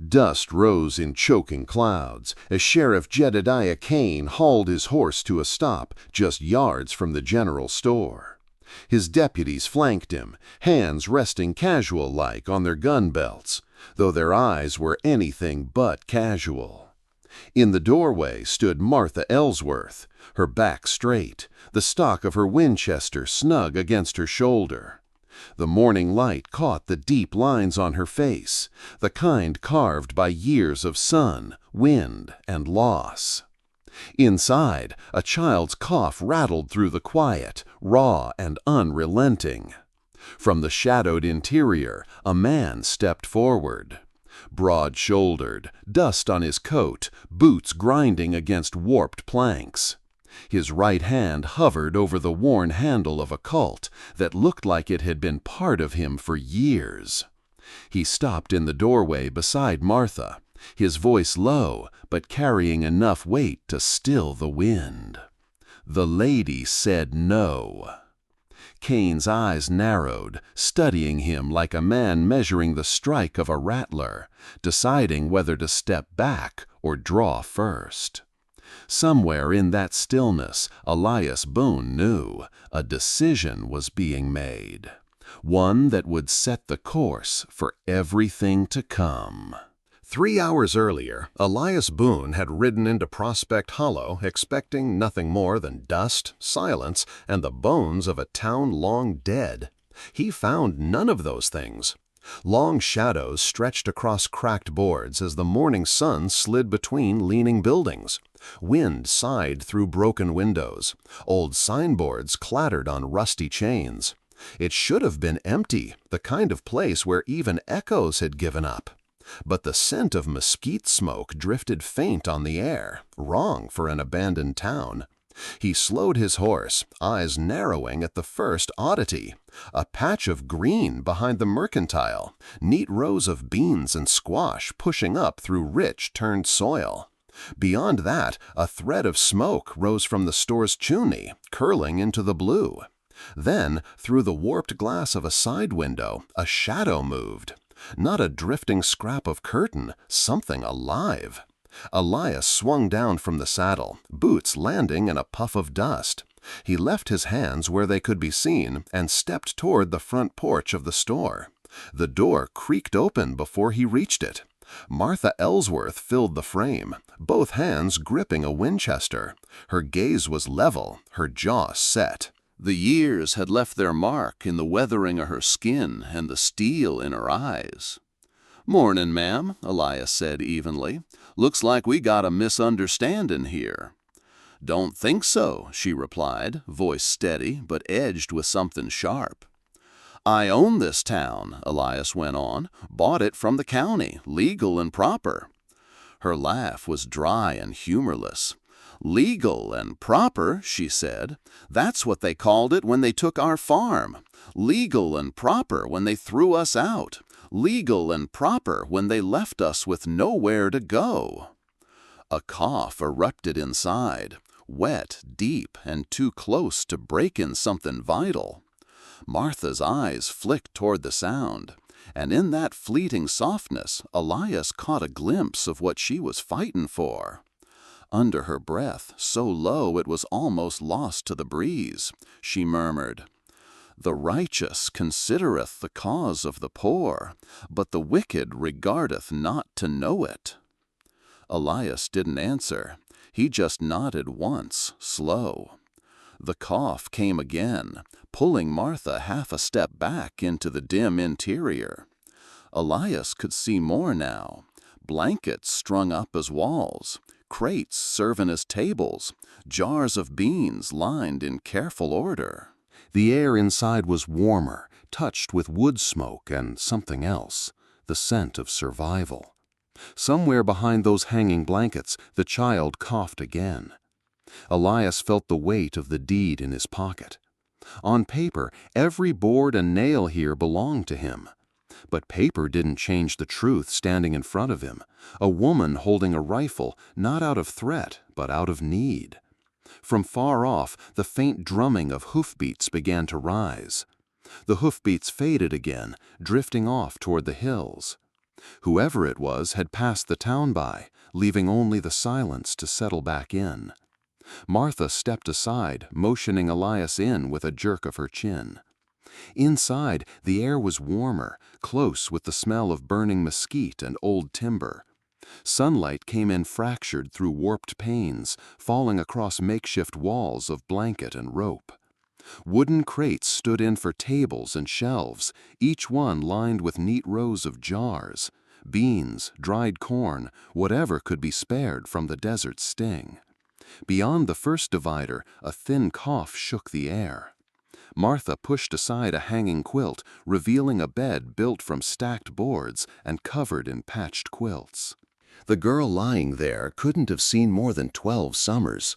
Dust rose in choking clouds as Sheriff Jedediah Kane hauled his horse to a stop just yards from the general store. His deputies flanked him, hands resting casual-like on their gun belts, though their eyes were anything but casual. In the doorway stood Martha Ellsworth, her back straight, the stock of her Winchester snug against her shoulder. The morning light caught the deep lines on her face, the kind carved by years of sun, wind, and loss. Inside, a child's cough rattled through the quiet, raw and unrelenting. From the shadowed interior, a man stepped forward. Broad-shouldered, dust on his coat, boots grinding against warped planks. His right hand hovered over the worn handle of a Colt that looked like it had been part of him for years. He stopped in the doorway beside Martha, his voice low but carrying enough weight to still the wind. The lady said no. Kane's eyes narrowed, studying him like a man measuring the strike of a rattler, deciding whether to step back or draw first. Somewhere in that stillness, Elias Boone knew a decision was being made, one that would set the course for everything to come. 3 hours earlier, Elias Boone had ridden into Prospect Hollow expecting nothing more than dust, silence, and the bones of a town long dead. He found none of those things. Long shadows stretched across cracked boards as the morning sun slid between leaning buildings. Wind sighed through broken windows. Old signboards clattered on rusty chains. It should have been empty, the kind of place where even echoes had given up. But the scent of mesquite smoke drifted faint on the air, wrong for an abandoned town. He slowed his horse, eyes narrowing at the first oddity. A patch of green behind the mercantile, neat rows of beans and squash pushing up through rich, turned soil. Beyond that, a thread of smoke rose from the store's chimney, curling into the blue. Then, through the warped glass of a side window, a shadow moved. Not a drifting scrap of curtain, something alive. Elias swung down from the saddle, boots landing in a puff of dust. He left his hands where they could be seen and stepped toward the front porch of the store. The door creaked open before he reached it. Martha Ellsworth filled the frame, both hands gripping a Winchester. Her gaze was level, her jaw set. The years had left their mark in the weathering of her skin and the steel in her eyes. "Mornin', ma'am," Elias said evenly. "Looks like we got a misunderstanding here." "Don't think so," she replied, voice steady but edged with something sharp. "I own this town," Elias went on. "Bought it from the county, legal and proper." Her laugh was dry and humorless. "Legal and proper," she said. "That's what they called it when they took our farm. Legal and proper when they threw us out. Legal and proper when they left us with nowhere to go." A cough erupted inside, wet, deep, and too close to break in something vital. Martha's eyes flicked toward the sound, and in that fleeting softness, Elias caught a glimpse of what she was fighting for. Under her breath, so low it was almost lost to the breeze, she murmured, "The righteous considereth the cause of the poor, but the wicked regardeth not to know it." Elias didn't answer. He just nodded once, slow. The cough came again, pulling Martha half a step back into the dim interior. Elias could see more now. Blankets strung up as walls, crates serving as tables, jars of beans lined in careful order. The air inside was warmer, touched with wood smoke and something else, the scent of survival. Somewhere behind those hanging blankets, the child coughed again. Elias felt the weight of the deed in his pocket. On paper, every board and nail here belonged to him. But paper didn't change the truth standing in front of him, a woman holding a rifle, not out of threat, but out of need. From far off, the faint drumming of hoofbeats began to rise. The hoofbeats faded again, drifting off toward the hills. Whoever it was had passed the town by, leaving only the silence to settle back in. Martha stepped aside, motioning Elias in with a jerk of her chin. Inside, the air was warmer, close with the smell of burning mesquite and old timber. Sunlight came in fractured through warped panes, falling across makeshift walls of blanket and rope. Wooden crates stood in for tables and shelves, each one lined with neat rows of jars, beans, dried corn, whatever could be spared from the desert's sting. Beyond the first divider, a thin cough shook the air. Martha pushed aside a hanging quilt, revealing a bed built from stacked boards and covered in patched quilts. The girl lying there couldn't have seen more than 12 summers.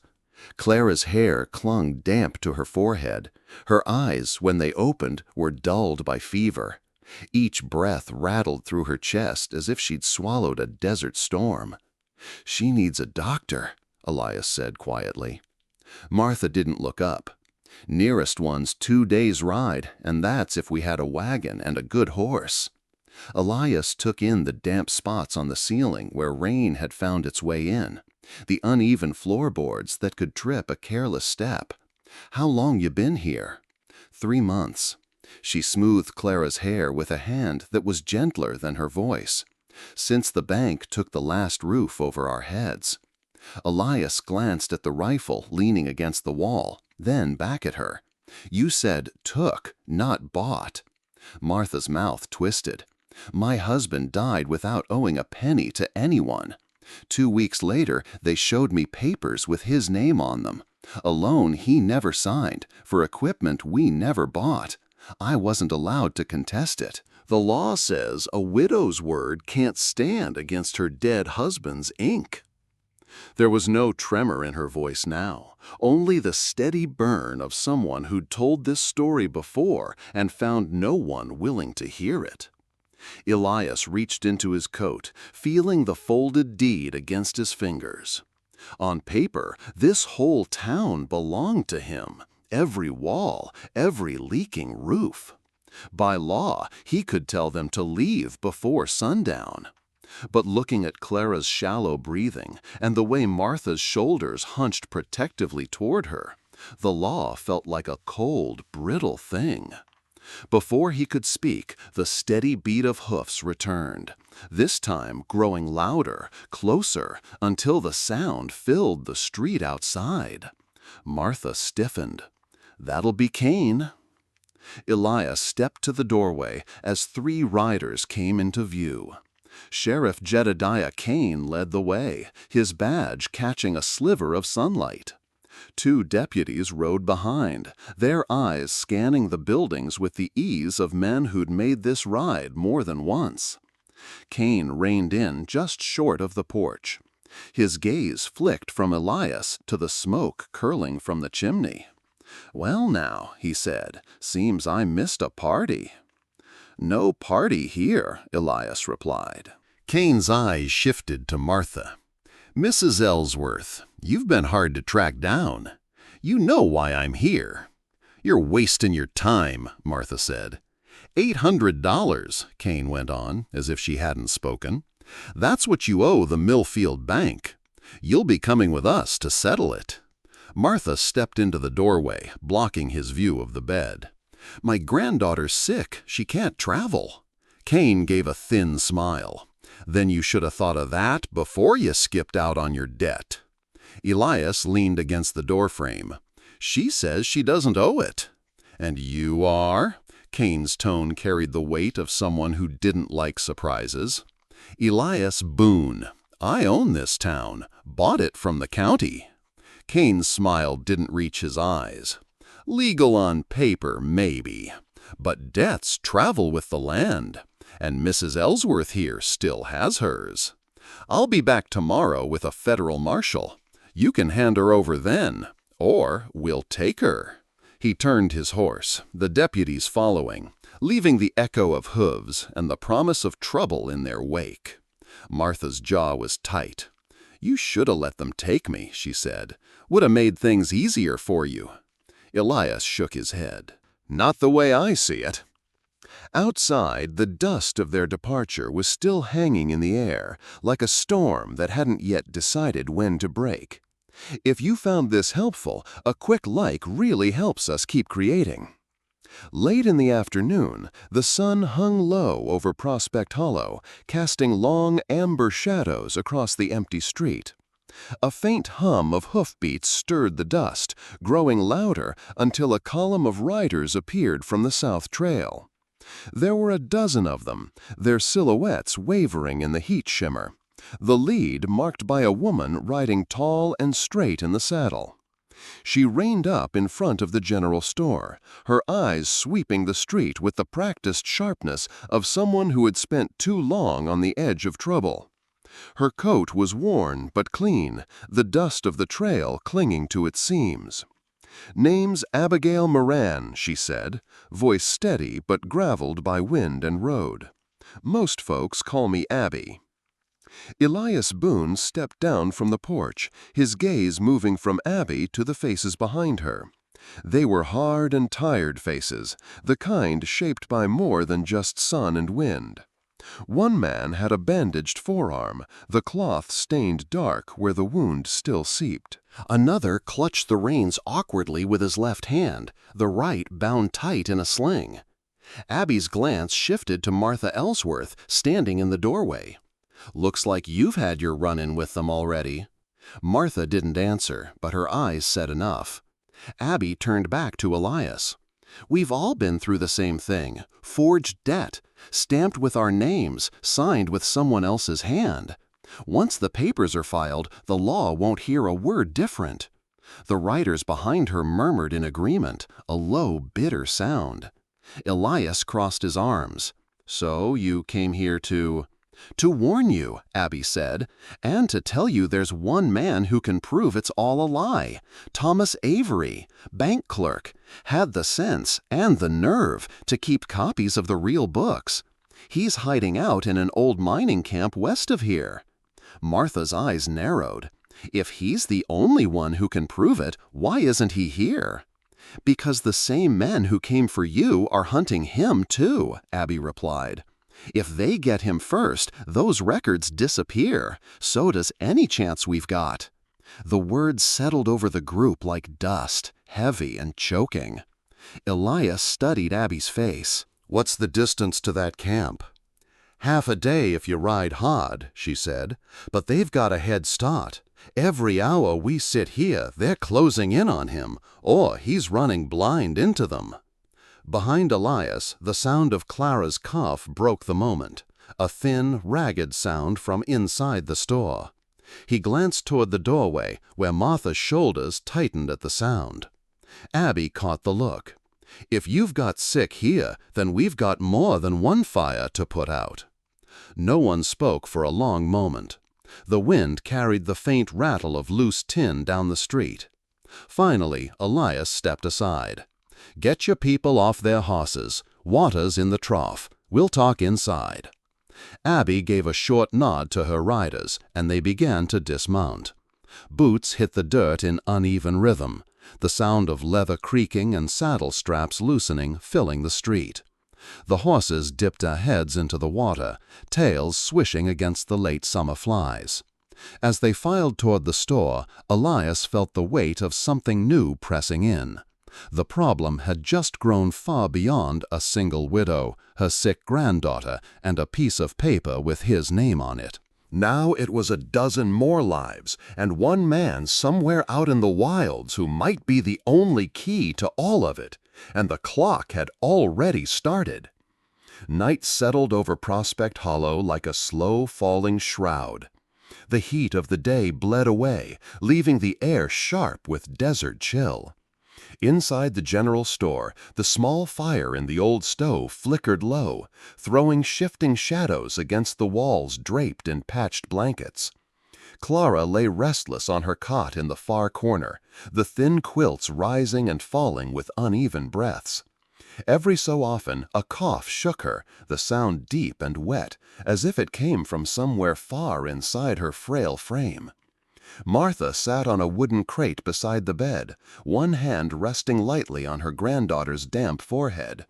Clara's hair clung damp to her forehead. Her eyes, when they opened, were dulled by fever. Each breath rattled through her chest as if she'd swallowed a desert storm. "She needs a doctor," Elias said quietly. Martha didn't look up. "Nearest one's 2 days' ride, and that's if we had a wagon and a good horse." Elias took in the damp spots on the ceiling where rain had found its way in, the uneven floorboards that could trip a careless step. "How long you been here?" 3 months. She smoothed Clara's hair with a hand that was gentler than her voice. "Since the bank took the last roof over our heads." Elias glanced at the rifle leaning against the wall, then back at her. "You said took, not bought." Martha's mouth twisted. "My husband died without owing a penny to anyone. 2 weeks later, they showed me papers with his name on them. A loan he never signed, for equipment we never bought. I wasn't allowed to contest it. The law says a widow's word can't stand against her dead husband's ink." There was no tremor in her voice now, only the steady burn of someone who'd told this story before and found no one willing to hear it. Elias reached into his coat, feeling the folded deed against his fingers. On paper, this whole town belonged to him, every wall, every leaking roof. By law, he could tell them to leave before sundown. But looking at Clara's shallow breathing and the way Martha's shoulders hunched protectively toward her, the law felt like a cold, brittle thing. Before he could speak, the steady beat of hoofs returned, this time growing louder, closer, until the sound filled the street outside. Martha stiffened. "That'll be Kane." Elias stepped to the doorway as 3 riders came into view. Sheriff Jedediah Kane led the way, his badge catching a sliver of sunlight. 2 deputies rode behind, their eyes scanning the buildings with the ease of men who'd made this ride more than once. Kane reined in just short of the porch. His gaze flicked from Elias to the smoke curling from the chimney. "Well now," he said, "seems I missed a party." "No party here," Elias replied. Kane's eyes shifted to Martha. "Mrs. Ellsworth, you've been hard to track down. You know why I'm here." "You're wasting your time," Martha said. $800, Kane went on, as if she hadn't spoken. "That's what you owe the Millfield Bank. You'll be coming with us to settle it." Martha stepped into the doorway, blocking his view of the bed. "My granddaughter's sick. She can't travel." Kane gave a thin smile. "Then you should have thought of that before you skipped out on your debt." Elias leaned against the doorframe. "She says she doesn't owe it." "And you are?" Kane's tone carried the weight of someone who didn't like surprises. "Elias Boone. I own this town. Bought it from the county." Kane's smile didn't reach his eyes. "Legal on paper, maybe. But debts travel with the land. And Mrs. Ellsworth here still has hers. I'll be back tomorrow with a federal marshal. You can hand her over then, or we'll take her." He turned his horse, the deputies following, leaving the echo of hooves and the promise of trouble in their wake. Martha's jaw was tight. "You should have let them take me," she said. "Would have made things easier for you." Elias shook his head. "Not the way I see it." Outside, the dust of their departure was still hanging in the air, like a storm that hadn't yet decided when to break. If you found this helpful, a quick like really helps us keep creating. Late in the afternoon, the sun hung low over Prospect Hollow, casting long amber shadows across the empty street. A faint hum of hoofbeats stirred the dust, growing louder until a column of riders appeared from the south trail. There were a dozen of them, their silhouettes wavering in the heat shimmer, the lead marked by a woman riding tall and straight in the saddle. She reined up in front of the general store, her eyes sweeping the street with the practiced sharpness of someone who had spent too long on the edge of trouble. Her coat was worn but clean, the dust of the trail clinging to its seams. "Name's Abigail Moran," she said, voice steady but graveled by wind and road. "Most folks call me Abby." Elias Boone stepped down from the porch, his gaze moving from Abby to the faces behind her. They were hard and tired faces, the kind shaped by more than just sun and wind. One man had a bandaged forearm, the cloth stained dark where the wound still seeped. Another clutched the reins awkwardly with his left hand, the right bound tight in a sling. Abby's glance shifted to Martha Ellsworth, standing in the doorway. "Looks like you've had your run-in with them already." Martha didn't answer, but her eyes said enough. Abby turned back to Elias. "We've all been through the same thing. Forged debt, stamped with our names, signed with someone else's hand. Once the papers are filed, the law won't hear a word different." The riders behind her murmured in agreement, a low, bitter sound. Elias crossed his arms. "So you came here to—" "To warn you," Abby said, "and to tell you there's one man who can prove it's all a lie. Thomas Avery, bank clerk, had the sense and the nerve to keep copies of the real books. He's hiding out in an old mining camp west of here." Martha's eyes narrowed. "If he's the only one who can prove it, why isn't he here?" "Because the same men who came for you are hunting him too," Abby replied. "If they get him first, those records disappear. So does any chance we've got." The words settled over the group like dust, heavy and choking. Elias studied Abby's face. "What's the distance to that camp?" "Half a day if you ride hard," she said, "but they've got a head start. Every hour we sit here, they're closing in on him, or he's running blind into them." Behind Elias, the sound of Clara's cough broke the moment, a thin, ragged sound from inside the store. He glanced toward the doorway, where Martha's shoulders tightened at the sound. Abby caught the look. "If you've got sick here, then we've got more than one fire to put out." No one spoke for a long moment. The wind carried the faint rattle of loose tin down the street. Finally, Elias stepped aside. "Get your people off their horses. Water's in the trough. We'll talk inside." Abby gave a short nod to her riders, and they began to dismount. Boots hit the dirt in uneven rhythm, the sound of leather creaking and saddle straps loosening filling the street. The horses dipped their heads into the water, tails swishing against the late summer flies. As they filed toward the store, Elias felt the weight of something new pressing in. The problem had just grown far beyond a single widow, her sick granddaughter, and a piece of paper with his name on it. Now it was a dozen more lives, and one man somewhere out in the wilds who might be the only key to all of it, and the clock had already started. Night settled over Prospect Hollow like a slow-falling shroud. The heat of the day bled away, leaving the air sharp with desert chill. Inside the general store, the small fire in the old stove flickered low, throwing shifting shadows against the walls draped in patched blankets. Clara lay restless on her cot in the far corner, the thin quilts rising and falling with uneven breaths. Every so often a cough shook her, the sound deep and wet, as if it came from somewhere far inside her frail frame. Martha sat on a wooden crate beside the bed, one hand resting lightly on her granddaughter's damp forehead.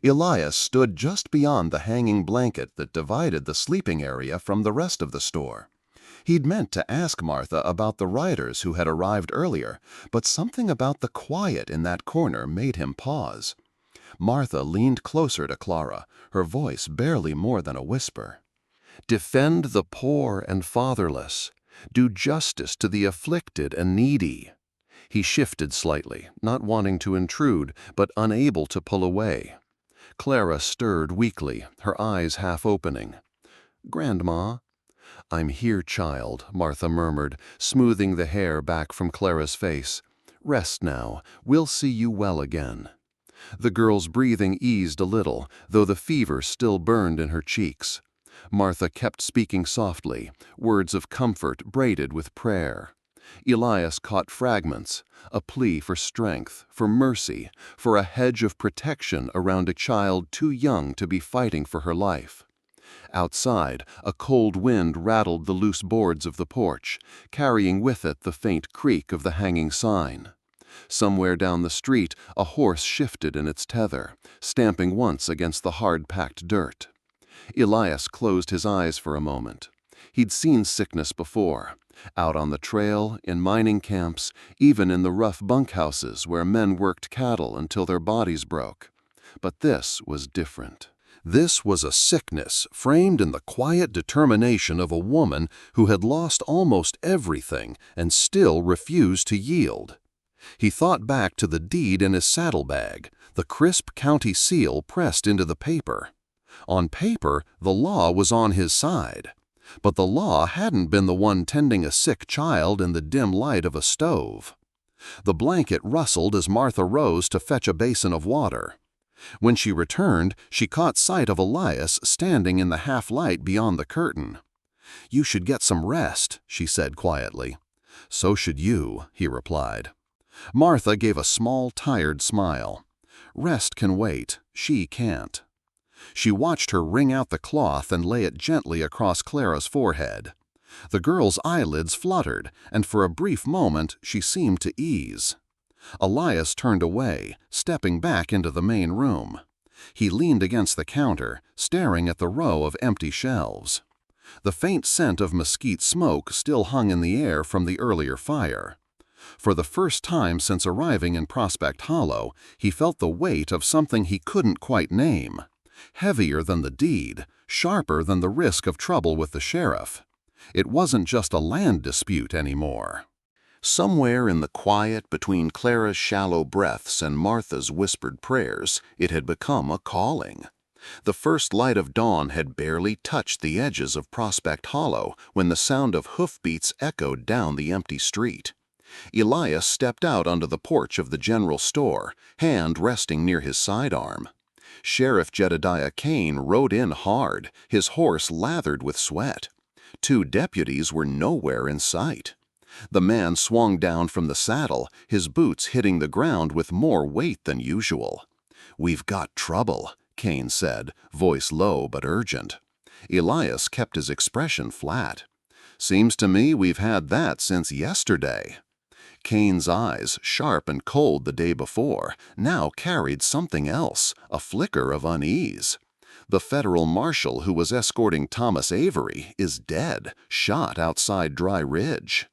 Elias stood just beyond the hanging blanket that divided the sleeping area from the rest of the store. He'd meant to ask Martha about the riders who had arrived earlier, but something about the quiet in that corner made him pause. Martha leaned closer to Clara, her voice barely more than a whisper. "Defend the poor and fatherless. Do justice to the afflicted and needy." He shifted slightly, not wanting to intrude, but unable to pull away. Clara stirred weakly, her eyes half opening. "Grandma." "I'm here, child," Martha murmured, smoothing the hair back from Clara's face. "Rest now. We'll see you well again." The girl's breathing eased a little, though the fever still burned in her cheeks. Martha kept speaking softly, words of comfort braided with prayer. Elias caught fragments, a plea for strength, for mercy, for a hedge of protection around a child too young to be fighting for her life. Outside, a cold wind rattled the loose boards of the porch, carrying with it the faint creak of the hanging sign. Somewhere down the street, a horse shifted in its tether, stamping once against the hard-packed dirt. Elias closed his eyes for a moment. He'd seen sickness before, out on the trail, in mining camps, even in the rough bunkhouses where men worked cattle until their bodies broke. But this was different. This was a sickness framed in the quiet determination of a woman who had lost almost everything and still refused to yield. He thought back to the deed in his saddlebag, the crisp county seal pressed into the paper. On paper, the law was on his side. But the law hadn't been the one tending a sick child in the dim light of a stove. The blanket rustled as Martha rose to fetch a basin of water. When she returned, she caught sight of Elias standing in the half-light beyond the curtain. "You should get some rest," she said quietly. "So should you," he replied. Martha gave a small, tired smile. Rest can wait, she can't. She watched her wring out the cloth and lay it gently across Clara's forehead. The girl's eyelids fluttered, and for a brief moment she seemed to ease. Elias turned away, stepping back into the main room. He leaned against the counter, staring at the row of empty shelves. The faint scent of mesquite smoke still hung in the air from the earlier fire. For the first time since arriving in Prospect Hollow, he felt the weight of something he couldn't quite name. Heavier than the deed, sharper than the risk of trouble with the sheriff. It wasn't just a land dispute anymore. Somewhere in the quiet between Clara's shallow breaths and Martha's whispered prayers, it had become a calling. The first light of dawn had barely touched the edges of Prospect Hollow when the sound of hoofbeats echoed down the empty street. Elias stepped out onto the porch of the general store, hand resting near his sidearm. Sheriff Jedediah Kane rode in hard, his horse lathered with sweat. 2 deputies were nowhere in sight. The man swung down from the saddle, his boots hitting the ground with more weight than usual. "We've got trouble," Kane said, voice low but urgent. Elias kept his expression flat. "Seems to me we've had that since yesterday." Kane's eyes, sharp and cold the day before, now carried something else, a flicker of unease. "The federal marshal who was escorting Thomas Avery is dead, shot outside Dry Ridge."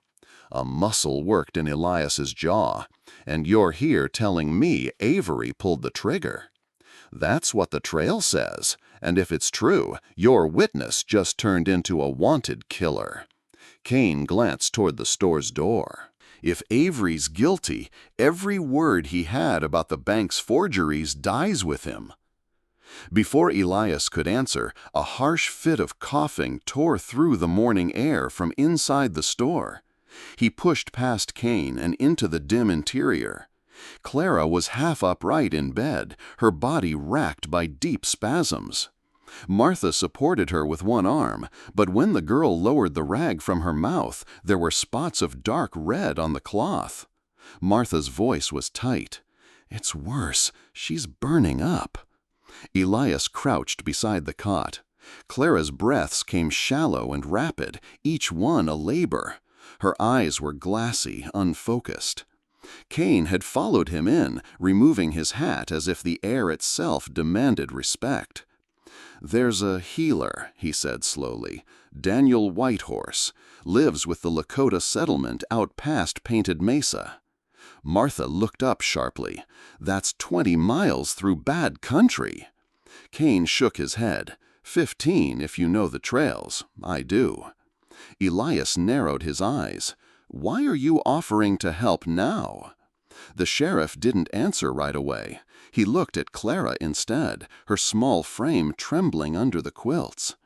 A muscle worked in Elias's jaw. "And you're here telling me Avery pulled the trigger." "That's what the trail says, and if it's true, your witness just turned into a wanted killer." Kane glanced toward the store's door. "If Avery's guilty, every word he had about the bank's forgeries dies with him." Before Elias could answer, a harsh fit of coughing tore through the morning air from inside the store. He pushed past Kane and into the dim interior. Clara was half upright in bed, her body racked by deep spasms. Martha supported her with one arm, but when the girl lowered the rag from her mouth, there were spots of dark red on the cloth. Martha's voice was tight. "It's worse. She's burning up." Elias crouched beside the cot. Clara's breaths came shallow and rapid, each one a labor. Her eyes were glassy, unfocused. Kane had followed him in, removing his hat as if the air itself demanded respect. "There's a healer," he said slowly, "Daniel Whitehorse, lives with the Lakota settlement out past Painted Mesa." Martha looked up sharply. "That's 20 miles through bad country." Kane shook his head. 15 if you know the trails. I do." Elias narrowed his eyes. "Why are you offering to help now?" The sheriff didn't answer right away. He looked at Clara instead, her small frame trembling under the quilts.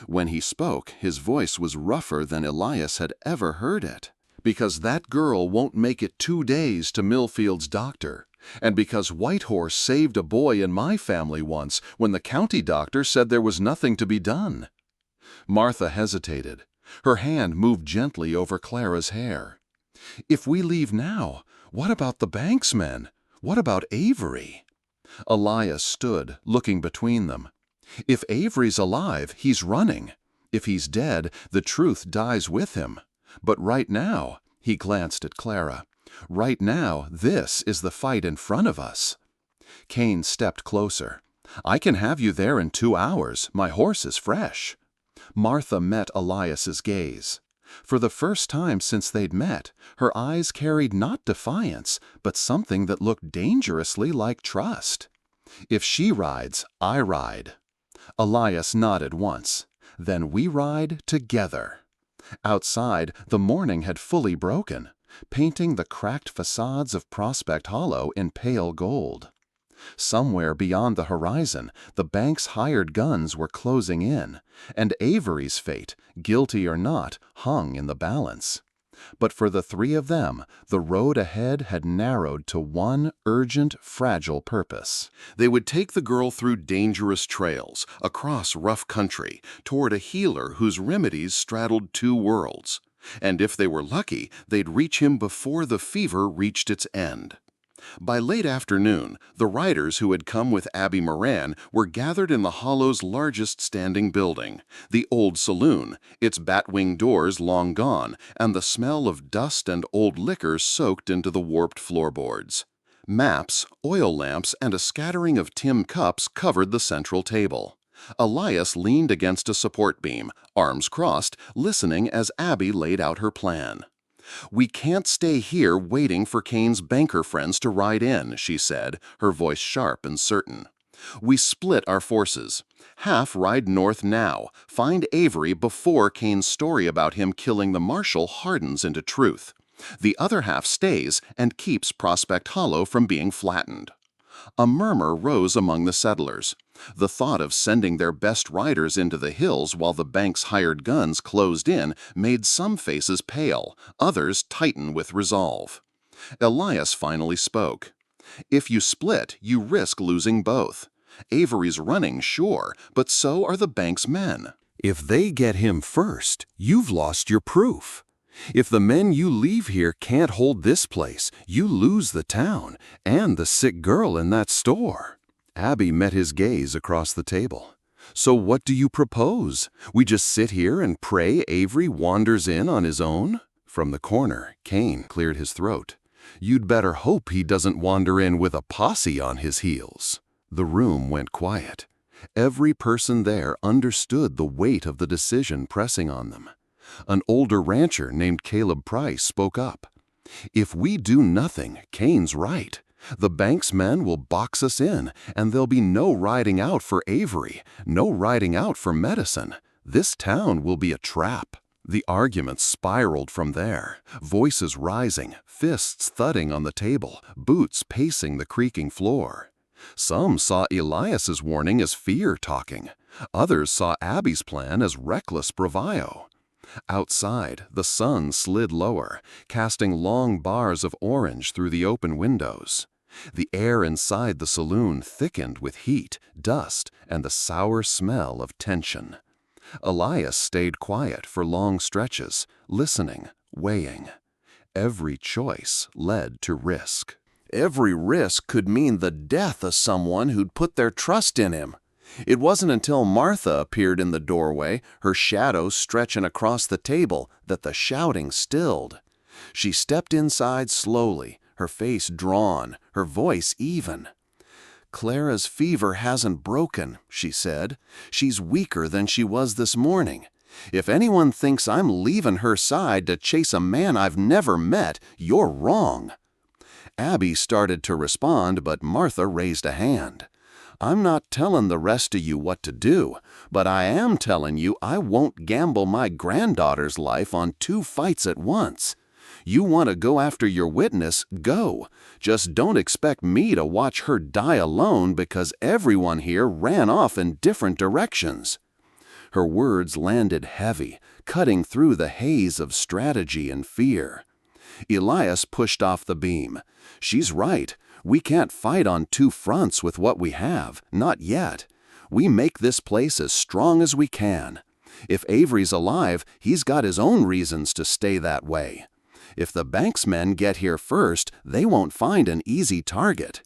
When he spoke, his voice was rougher than Elias had ever heard it. "Because that girl won't make it 2 days to Millfield's doctor. And because Whitehorse saved a boy in my family once when the county doctor said there was nothing to be done." Martha hesitated. Her hand moved gently over Clara's hair. "If we leave now, what about the Banks men? What about Avery?" Elias stood, looking between them. "If Avery's alive, he's running. If he's dead, the truth dies with him. But right now," he glanced at Clara, "right now, this is the fight in front of us." Kane stepped closer. "I can have you there in 2 hours. My horse is fresh." Martha met Elias's gaze. For the first time since they'd met, her eyes carried not defiance, but something that looked dangerously like trust. "If she rides, I ride." Elias nodded once. "Then we ride together." Outside, the morning had fully broken, painting the cracked facades of Prospect Hollow in pale gold. Somewhere beyond the horizon, the Banks' hired guns were closing in, and Avery's fate, guilty or not, hung in the balance. But for the 3 of them, the road ahead had narrowed to one urgent, fragile purpose. They would take the girl through dangerous trails, across rough country, toward a healer whose remedies straddled 2 worlds. And if they were lucky, they'd reach him before the fever reached its end. By late afternoon, the riders who had come with Abby Moran were gathered in the Hollow's largest standing building, the old saloon, its batwing doors long gone, and the smell of dust and old liquor soaked into the warped floorboards. Maps, oil lamps, and a scattering of tin cups covered the central table. Elias leaned against a support beam, arms crossed, listening as Abby laid out her plan. "We can't stay here waiting for Kane's banker friends to ride in," she said, her voice sharp and certain. "We split our forces. Half ride north now, find Avery before Kane's story about him killing the marshal hardens into truth. The other half stays and keeps Prospect Hollow from being flattened." A murmur rose among the settlers. The thought of sending their best riders into the hills while the Banks' hired guns closed in made some faces pale, others tighten with resolve. Elias finally spoke. "If you split, you risk losing both. Avery's running, sure, but so are the Banks' men. If they get him first, you've lost your proof. If the men you leave here can't hold this place, you lose the town and the sick girl in that store." Abby met his gaze across the table. "So what do you propose? We just sit here and pray Avery wanders in on his own?" From the corner, Kane cleared his throat. "You'd better hope he doesn't wander in with a posse on his heels." The room went quiet. Every person there understood the weight of the decision pressing on them. An older rancher named Caleb Price spoke up. "If we do nothing, Kane's right. The Banks men will box us in, and there'll be no riding out for Avery, no riding out for medicine. This town will be a trap." The argument spiraled from there, voices rising, fists thudding on the table, boots pacing the creaking floor. Some saw Elias's warning as fear talking. Others saw Abby's plan as reckless bravado. Outside, the sun slid lower, casting long bars of orange through the open windows. The air inside the saloon thickened with heat, dust, and the sour smell of tension. Elias stayed quiet for long stretches, listening, weighing. Every choice led to risk. Every risk could mean the death of someone who'd put their trust in him. It wasn't until Martha appeared in the doorway, her shadow stretching across the table, that the shouting stilled. She stepped inside slowly, her face drawn, her voice even. "Clara's fever hasn't broken," she said. "She's weaker than she was this morning. If anyone thinks I'm leaving her side to chase a man I've never met, you're wrong." Abby started to respond, but Martha raised a hand. "I'm not telling the rest of you what to do, but I am telling you I won't gamble my granddaughter's life on 2 fights at once. You want to go after your witness, go. Just don't expect me to watch her die alone because everyone here ran off in different directions." Her words landed heavy, cutting through the haze of strategy and fear. Elias pushed off the beam. "She's right. We can't fight on 2 fronts with what we have, not yet. We make this place as strong as we can. If Avery's alive, he's got his own reasons to stay that way. If the Banks men get here first, they won't find an easy target."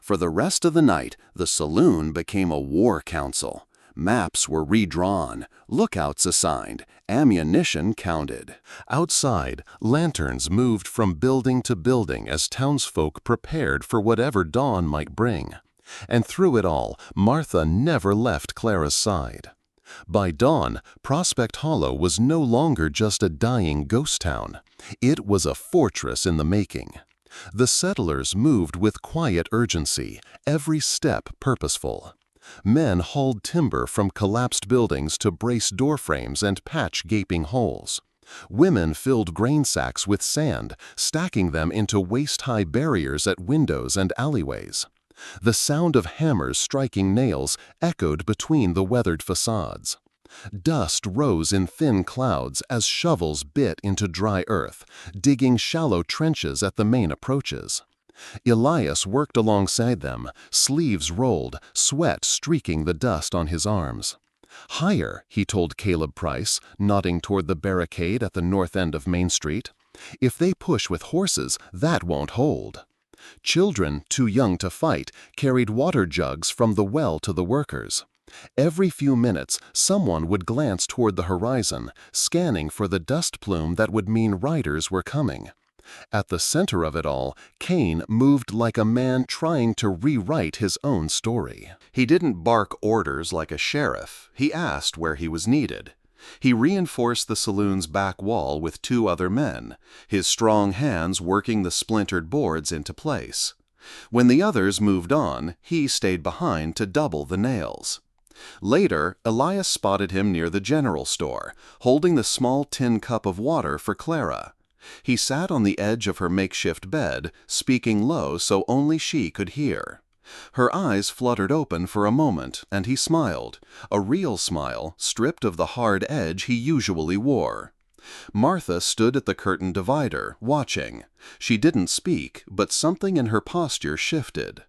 For the rest of the night, the saloon became a war council. Maps were redrawn, lookouts assigned, ammunition counted. Outside, lanterns moved from building to building as townsfolk prepared for whatever dawn might bring. And through it all, Martha never left Clara's side. By dawn, Prospect Hollow was no longer just a dying ghost town. It was a fortress in the making. The settlers moved with quiet urgency, every step purposeful. Men hauled timber from collapsed buildings to brace doorframes and patch gaping holes. Women filled grain sacks with sand, stacking them into waist-high barriers at windows and alleyways. The sound of hammers striking nails echoed between the weathered facades. Dust rose in thin clouds as shovels bit into dry earth, digging shallow trenches at the main approaches. Elias worked alongside them, sleeves rolled, sweat streaking the dust on his arms. "Higher," he told Caleb Price, nodding toward the barricade at the north end of Main Street. "If they push with horses, that won't hold." Children, too young to fight, carried water jugs from the well to the workers. Every few minutes, someone would glance toward the horizon, scanning for the dust plume that would mean riders were coming. At the center of it all, Kane moved like a man trying to rewrite his own story. He didn't bark orders like a sheriff. He asked where he was needed. He reinforced the saloon's back wall with 2 other men, his strong hands working the splintered boards into place. When the others moved on, he stayed behind to double the nails. Later, Elias spotted him near the general store, holding the small tin cup of water for Clara. He sat on the edge of her makeshift bed, speaking low so only she could hear. Her eyes fluttered open for a moment, and he smiled, a real smile, stripped of the hard edge he usually wore. Martha stood at the curtain divider, watching. She didn't speak, but something in her posture shifted.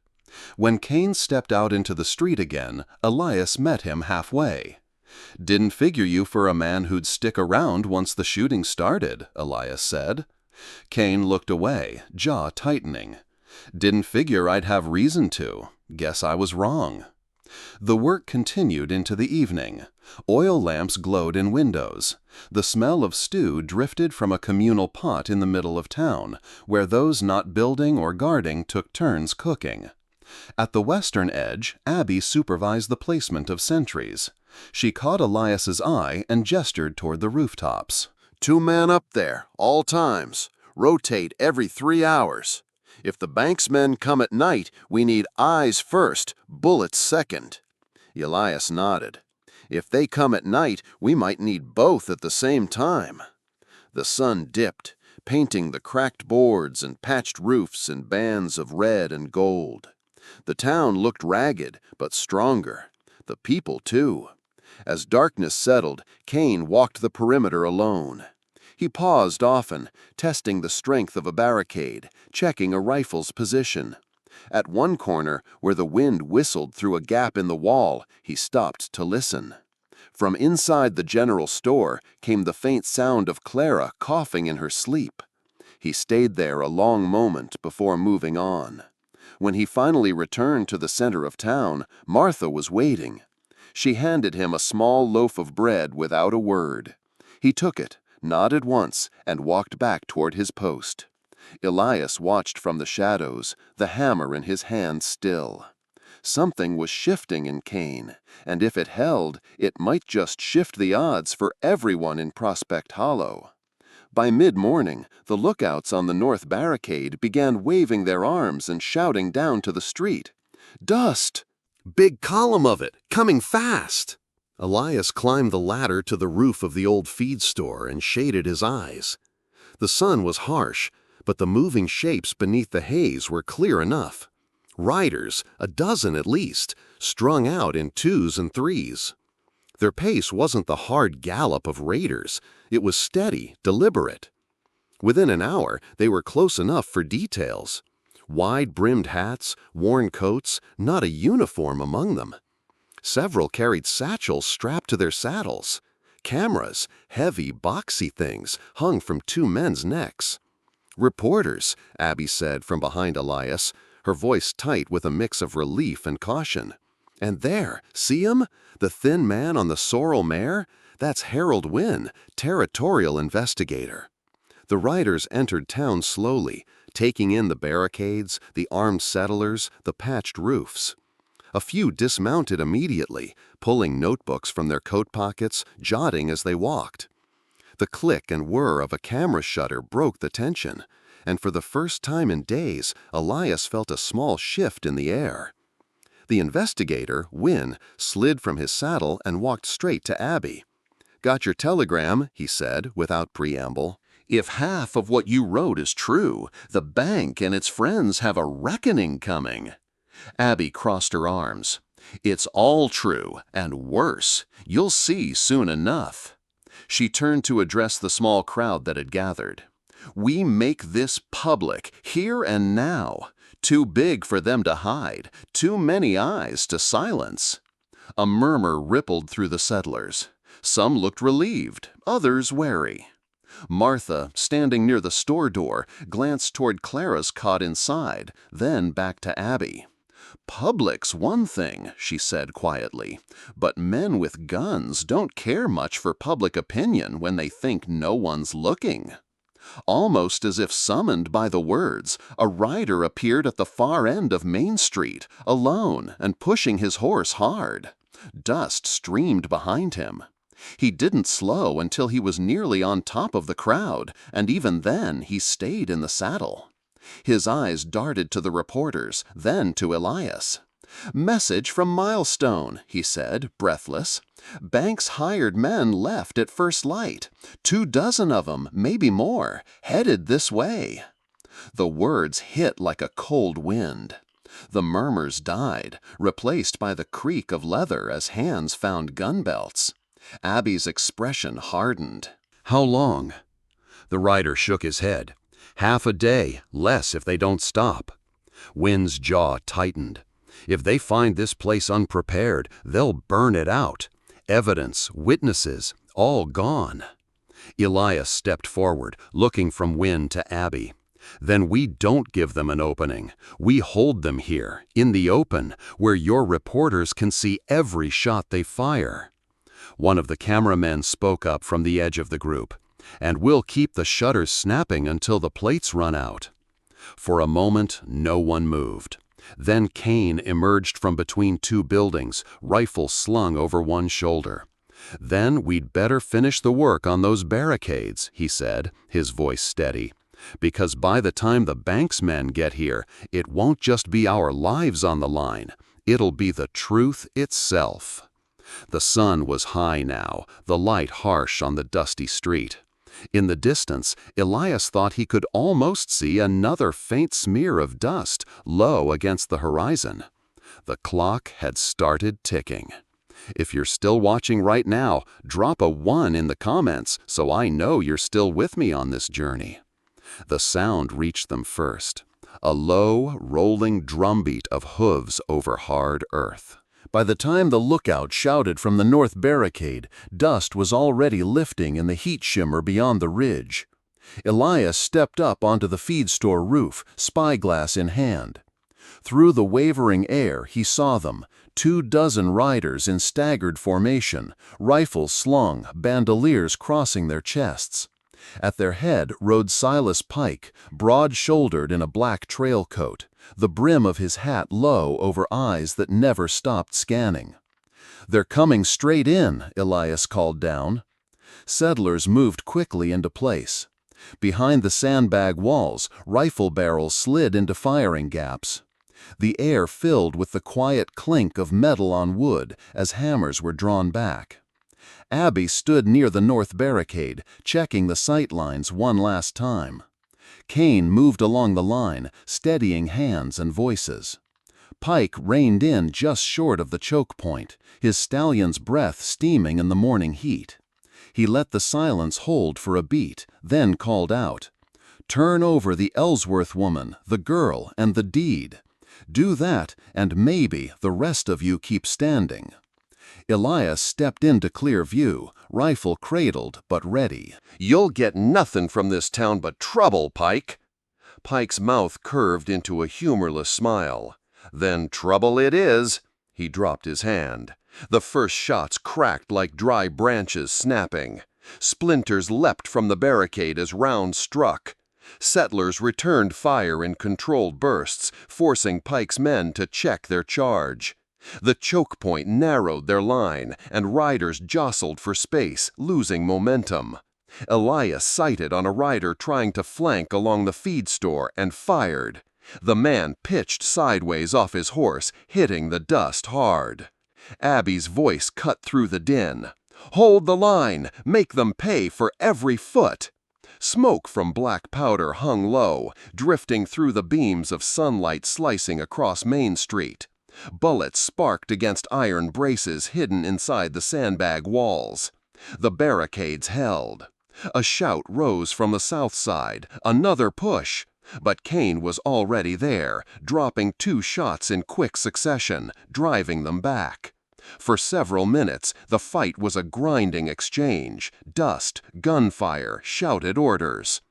When Kane stepped out into the street again, Elias met him halfway. "Didn't figure you for a man who'd stick around once the shooting started," Elias said. Kane looked away, jaw tightening. "Didn't figure I'd have reason to. Guess I was wrong." The work continued into the evening. Oil lamps glowed in windows. The smell of stew drifted from a communal pot in the middle of town, where those not building or guarding took turns cooking. At the western edge, Abby supervised the placement of sentries. She caught Elias's eye and gestured toward the rooftops. "2 men up there, all times. Rotate every 3 hours. If the Banks men come at night, we need eyes first, bullets second." Elias nodded. "If they come at night, we might need both at the same time." The sun dipped, painting the cracked boards and patched roofs in bands of red and gold. The town looked ragged, but stronger. The people, too. As darkness settled, Kane walked the perimeter alone. He paused often, testing the strength of a barricade, checking a rifle's position. At one corner, where the wind whistled through a gap in the wall, he stopped to listen. From inside the general store came the faint sound of Clara coughing in her sleep. He stayed there a long moment before moving on. When he finally returned to the center of town, Martha was waiting. She handed him a small loaf of bread without a word. He took it, nodded once, and walked back toward his post. Elias watched from the shadows, the hammer in his hand still. Something was shifting in Kane, and if it held, it might just shift the odds for everyone in Prospect Hollow. By mid-morning, the lookouts on the north barricade began waving their arms and shouting down to the street. "Dust!" Big column of it, coming fast! Elias climbed the ladder to the roof of the old feed store and shaded his eyes. The sun was harsh, but the moving shapes beneath the haze were clear enough. Riders, a dozen at least, strung out in 2s and 3s. Their pace wasn't the hard gallop of raiders. It was steady, deliberate. Within an hour, they were close enough for details. Wide-brimmed hats, worn coats, not a uniform among them. Several carried satchels strapped to their saddles. Cameras, heavy, boxy things, hung from 2 men's necks. "Reporters," Abby said from behind Elias, her voice tight with a mix of relief and caution. "And there, see him? The thin man on the sorrel mare? That's Harold Wynne, territorial investigator." The riders entered town slowly, taking in the barricades, the armed settlers, the patched roofs. A few dismounted immediately, pulling notebooks from their coat pockets, jotting as they walked. The click and whir of a camera shutter broke the tension, and for the first time in days, Elias felt a small shift in the air. The investigator, Wynne, slid from his saddle and walked straight to Abby. "Got your telegram," he said, without preamble. "If half of what you wrote is true, the bank and its friends have a reckoning coming." Abby crossed her arms. "It's all true, and worse. You'll see soon enough." She turned to address the small crowd that had gathered. "We make this public, here and now. Too big for them to hide, too many eyes to silence." A murmur rippled through the settlers. Some looked relieved, others wary. Martha, standing near the store door, glanced toward Clara's cot inside, then back to Abby. "Public's one thing," she said quietly, "but men with guns don't care much for public opinion when they think no one's looking." Almost as if summoned by the words, a rider appeared at the far end of Main Street, alone and pushing his horse hard. Dust streamed behind him. He didn't slow until he was nearly on top of the crowd, and even then he stayed in the saddle. His eyes darted to the reporters, then to Elias. "Message from Milestone," he said, breathless. "Bank's hired men left at first light. 24 of 'em, maybe more, headed this way." The words hit like a cold wind. The murmurs died, replaced by the creak of leather as hands found gun belts. Abby's expression hardened. "How long?" The rider shook his head. "Half a day, less if they don't stop." Wynn's jaw tightened. "If they find this place unprepared, they'll burn it out. Evidence, witnesses, all gone." Elias stepped forward, looking from Wynne to Abby. "Then we don't give them an opening. We hold them here, in the open, where your reporters can see every shot they fire." One of the cameramen spoke up from the edge of the group. "And we'll keep the shutters snapping until the plates run out." For a moment, no one moved. Then Kane emerged from between 2 buildings, rifle slung over one shoulder. "Then we'd better finish the work on those barricades," he said, his voice steady. "Because by the time the bank's men get here, it won't just be our lives on the line. It'll be the truth itself." The sun was high now, the light harsh on the dusty street. In the distance, Elias thought he could almost see another faint smear of dust low against the horizon. The clock had started ticking. If you're still watching right now, drop a 1 in the comments so I know you're still with me on this journey. The sound reached them first, a low, rolling drumbeat of hooves over hard earth. By the time the lookout shouted from the north barricade, dust was already lifting in the heat shimmer beyond the ridge. Elias stepped up onto the feed store roof, spyglass in hand. Through the wavering air he saw them, 24 riders in staggered formation, rifles slung, bandoliers crossing their chests. At their head rode Silas Pike, broad-shouldered in a black trail coat, the brim of his hat low over eyes that never stopped scanning. "They're coming straight in," Elias called down. Settlers moved quickly into place. Behind the sandbag walls, rifle barrels slid into firing gaps. The air filled with the quiet clink of metal on wood as hammers were drawn back. Abby stood near the north barricade, checking the sight lines one last time. Kane moved along the line, steadying hands and voices. Pike reined in just short of the choke point, his stallion's breath steaming in the morning heat. He let the silence hold for a beat, then called out, "Turn over the Ellsworth woman, the girl, and the deed. Do that, and maybe the rest of you keep standing." Elias stepped into clear view, rifle cradled but ready. "You'll get nothing from this town but trouble, Pike." Pike's mouth curved into a humorless smile. "Then trouble it is." He dropped his hand. The first shots cracked like dry branches snapping. Splinters leapt from the barricade as rounds struck. Settlers returned fire in controlled bursts, forcing Pike's men to check their charge. The choke point narrowed their line, and riders jostled for space, losing momentum. Elias sighted on a rider trying to flank along the feed store and fired. The man pitched sideways off his horse, hitting the dust hard. Abby's voice cut through the din. "Hold the line! Make them pay for every foot!" Smoke from black powder hung low, drifting through the beams of sunlight slicing across Main Street. Bullets sparked against iron braces hidden inside the sandbag walls. The barricades held. A shout rose from the south side, another push. But Kane was already there, dropping 2 shots in quick succession, driving them back. For several minutes, the fight was a grinding exchange, dust, gunfire, shouted orders.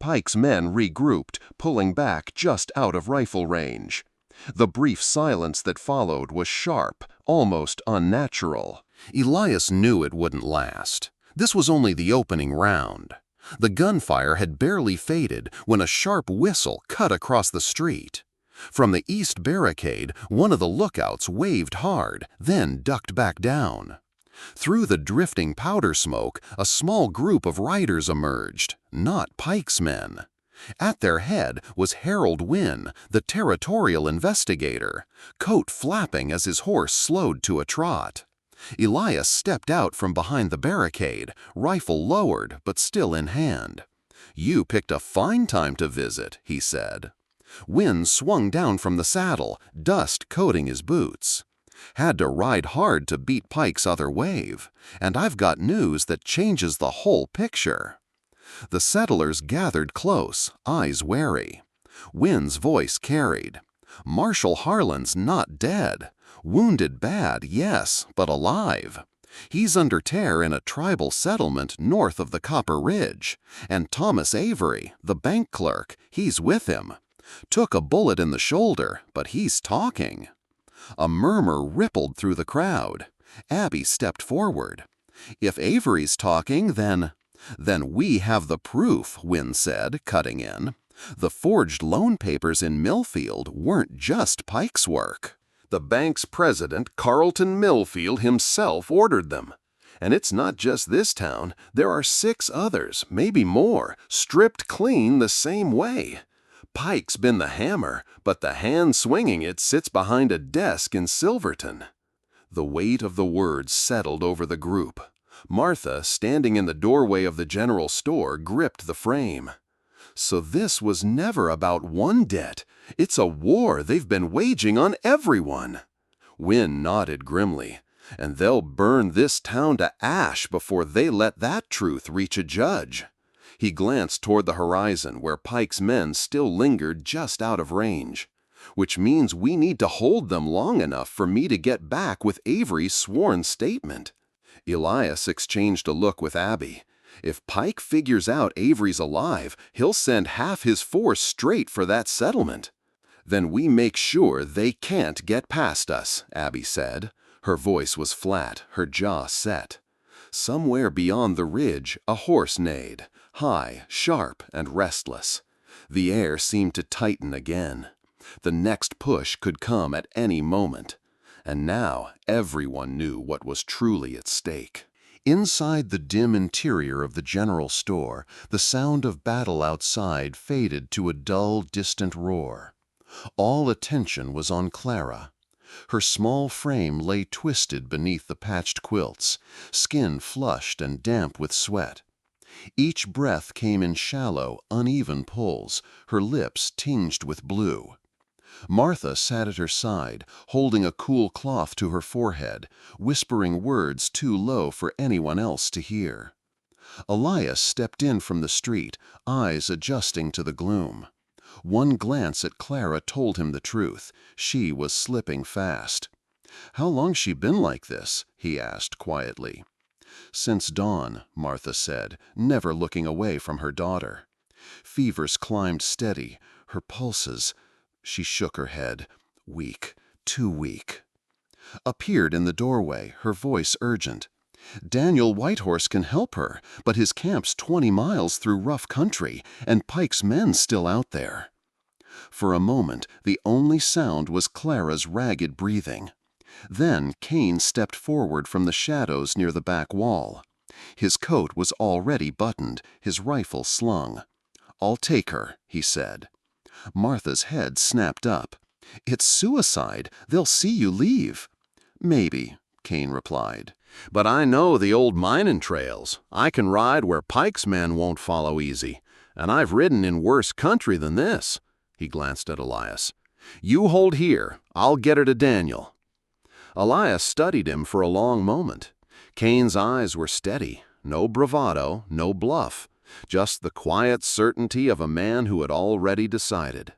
Pike's men regrouped, pulling back just out of rifle range. The brief silence that followed was sharp, almost unnatural. Elias knew it wouldn't last. This was only the opening round. The gunfire had barely faded when a sharp whistle cut across the street. From the east barricade, one of the lookouts waved hard, then ducked back down. Through the drifting powder smoke, a small group of riders emerged, not Pike's men. At their head was Harold Wynne, the territorial investigator, coat flapping as his horse slowed to a trot. Elias stepped out from behind the barricade, rifle lowered but still in hand. "You picked a fine time to visit," he said. Wynne swung down from the saddle, dust coating his boots. "Had to ride hard to beat Pike's other wave, and I've got news that changes the whole picture." The settlers gathered close, eyes wary. Wynne's voice carried. "Marshal Harlan's not dead. Wounded bad, yes, but alive. He's under tear in a tribal settlement north of the Copper Ridge, and Thomas Avery, the bank clerk, he's with him. Took a bullet in the shoulder, but he's talking." A murmur rippled through the crowd. Abby stepped forward. "If Avery's talking, then we have the proof," Wynne said, cutting in. "The forged loan papers in Millfield weren't just Pike's work. The bank's president, Carlton Millfield, himself ordered them. And it's not just this town. There are 6 others, maybe more, stripped clean the same way. Pike's been the hammer, but the hand swinging it sits behind a desk in Silverton." The weight of the words settled over the group. Martha, standing in the doorway of the general store, gripped the frame. "So this was never about one debt. It's a war they've been waging on everyone." Wynne nodded grimly. "And they'll burn this town to ash before they let that truth reach a judge." He glanced toward the horizon where Pike's men still lingered just out of range. "Which means we need to hold them long enough for me to get back with Avery's sworn statement." Elias exchanged a look with Abby. "If Pike figures out Avery's alive, he'll send half his force straight for that settlement." "Then we make sure they can't get past us," Abby said. Her voice was flat, her jaw set. Somewhere beyond the ridge, a horse neighed, high, sharp, and restless. The air seemed to tighten again. The next push could come at any moment. And now everyone knew what was truly at stake. Inside the dim interior of the general store, the sound of battle outside faded to a dull, distant roar. All attention was on Clara. Her small frame lay twisted beneath the patched quilts, skin flushed and damp with sweat. Each breath came in shallow, uneven pulls, her lips tinged with blue. Martha sat at her side, holding a cool cloth to her forehead, whispering words too low for anyone else to hear. Elias stepped in from the street, eyes adjusting to the gloom. One glance at Clara told him the truth. She was slipping fast. "How long's she been like this?" he asked quietly. "Since dawn," Martha said, never looking away from her daughter. Fevers climbed steady, her pulses. She shook her head. Weak, too weak. Appeared in the doorway, her voice urgent. "Daniel Whitehorse can help her, but his camp's 20 miles through rough country, and Pike's men still out there." For a moment, the only sound was Clara's ragged breathing. Then Kane stepped forward from the shadows near the back wall. His coat was already buttoned, his rifle slung. "I'll take her," he said. Martha's head snapped up. "It's suicide. They'll see you leave." "Maybe," Kane replied. "But I know the old mining trails. I can ride where Pike's men won't follow easy, and I've ridden in worse country than this." He glanced at Elias. "You hold here. I'll get her to Daniel." Elias studied him for a long moment. Kane's eyes were steady. No bravado, no bluff. Just the quiet certainty of a man who had already decided.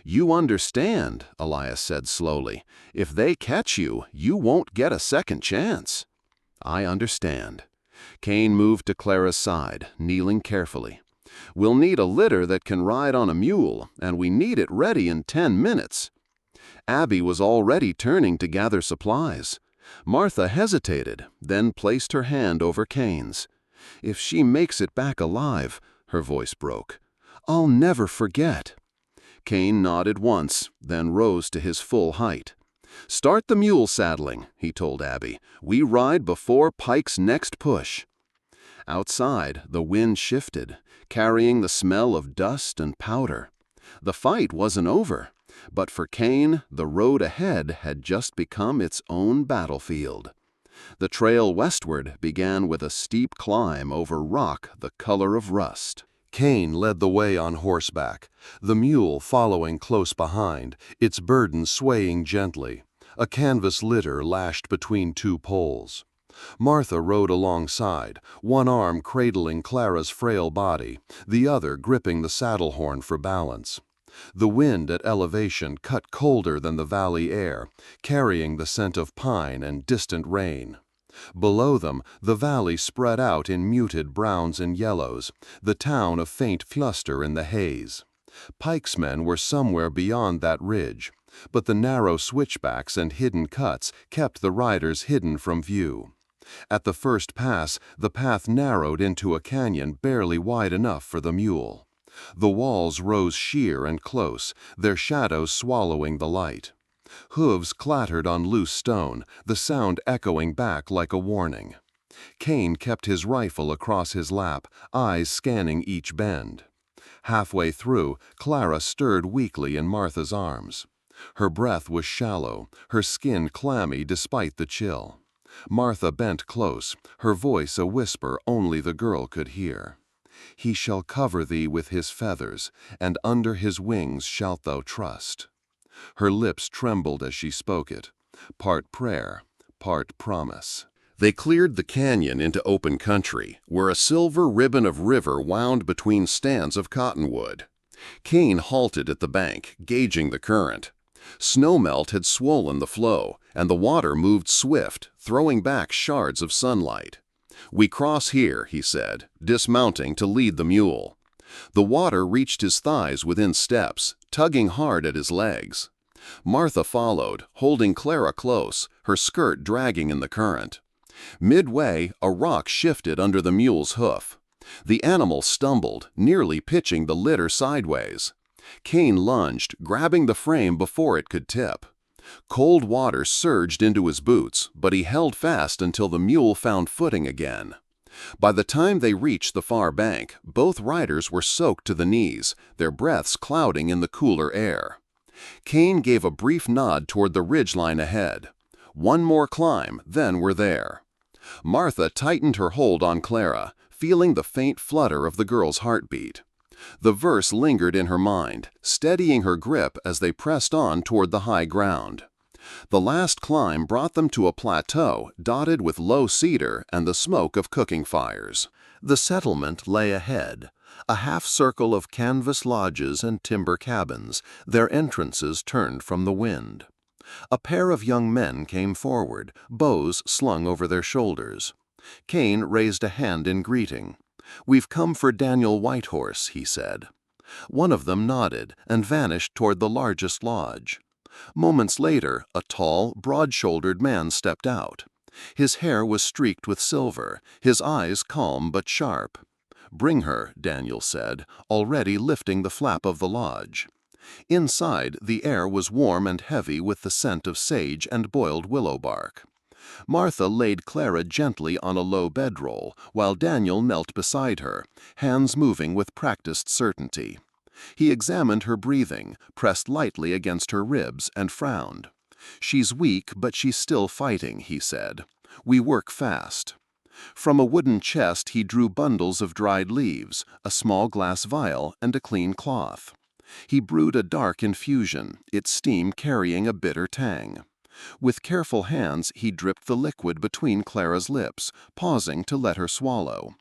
"You understand," Elias said slowly. "If they catch you, you won't get a second chance." "I understand." Kane moved to Clara's side, kneeling carefully. "We'll need a litter that can ride on a mule, and we need it ready in 10 minutes. Abby was already turning to gather supplies. Martha hesitated, then placed her hand over Kane's. "If she makes it back alive," her voice broke, "I'll never forget." Kane nodded once, then rose to his full height. "Start the mule saddling," he told Abby. "We ride before Pike's next push." Outside, the wind shifted, carrying the smell of dust and powder. The fight wasn't over, but for Kane, the road ahead had just become its own battlefield. The trail westward began with a steep climb over rock the color of rust. Kane led the way on horseback, the mule following close behind, its burden swaying gently, a canvas litter lashed between 2 poles. Martha rode alongside, one arm cradling Clara's frail body, the other gripping the saddle horn for balance. The wind at elevation cut colder than the valley air, carrying the scent of pine and distant rain. Below them, the valley spread out in muted browns and yellows, the town a faint fluster in the haze. Pike's men were somewhere beyond that ridge, but the narrow switchbacks and hidden cuts kept the riders hidden from view. At the first pass, the path narrowed into a canyon barely wide enough for the mule. The walls rose sheer and close, their shadows swallowing the light. Hooves clattered on loose stone, the sound echoing back like a warning. Kane kept his rifle across his lap, eyes scanning each bend. Halfway through, Clara stirred weakly in Martha's arms. Her breath was shallow, her skin clammy despite the chill. Martha bent close, her voice a whisper only the girl could hear. "He shall cover thee with his feathers, and under his wings shalt thou trust." Her lips trembled as she spoke it, part prayer, part promise. They cleared the canyon into open country, where a silver ribbon of river wound between stands of cottonwood. Kane halted at the bank, gauging the current. Snowmelt had swollen the flow, and the water moved swift, throwing back shards of sunlight. "We cross here," he said, dismounting to lead the mule. The water reached his thighs within steps, tugging hard at his legs. Martha followed, holding Clara close, her skirt dragging in the current. Midway, a rock shifted under the mule's hoof. The animal stumbled, nearly pitching the litter sideways. Kane lunged, grabbing the frame before it could tip. Cold water surged into his boots, but he held fast until the mule found footing again. By the time they reached the far bank, both riders were soaked to the knees, their breaths clouding in the cooler air. Kane gave a brief nod toward the ridgeline ahead. One more climb, then we're there. Martha tightened her hold on Clara, feeling the faint flutter of the girl's heartbeat. The verse lingered in her mind, steadying her grip as they pressed on toward the high ground. The last climb brought them to a plateau dotted with low cedar and the smoke of cooking fires. The settlement lay ahead, a half-circle of canvas lodges and timber cabins, their entrances turned from the wind. A pair of young men came forward, bows slung over their shoulders. Kane raised a hand in greeting. "We've come for Daniel Whitehorse," he said. One of them nodded and vanished toward the largest lodge. Moments later, a tall, broad-shouldered man stepped out. His hair was streaked with silver, his eyes calm but sharp. "Bring her," Daniel said, already lifting the flap of the lodge. Inside, the air was warm and heavy with the scent of sage and boiled willow bark. Martha laid Clara gently on a low bedroll, while Daniel knelt beside her, hands moving with practiced certainty. He examined her breathing, pressed lightly against her ribs, and frowned. "She's weak, but she's still fighting," he said. "We work fast." From a wooden chest he drew bundles of dried leaves, a small glass vial, and a clean cloth. He brewed a dark infusion, its steam carrying a bitter tang. With careful hands he dripped the liquid between Clara's lips, pausing to let her swallow.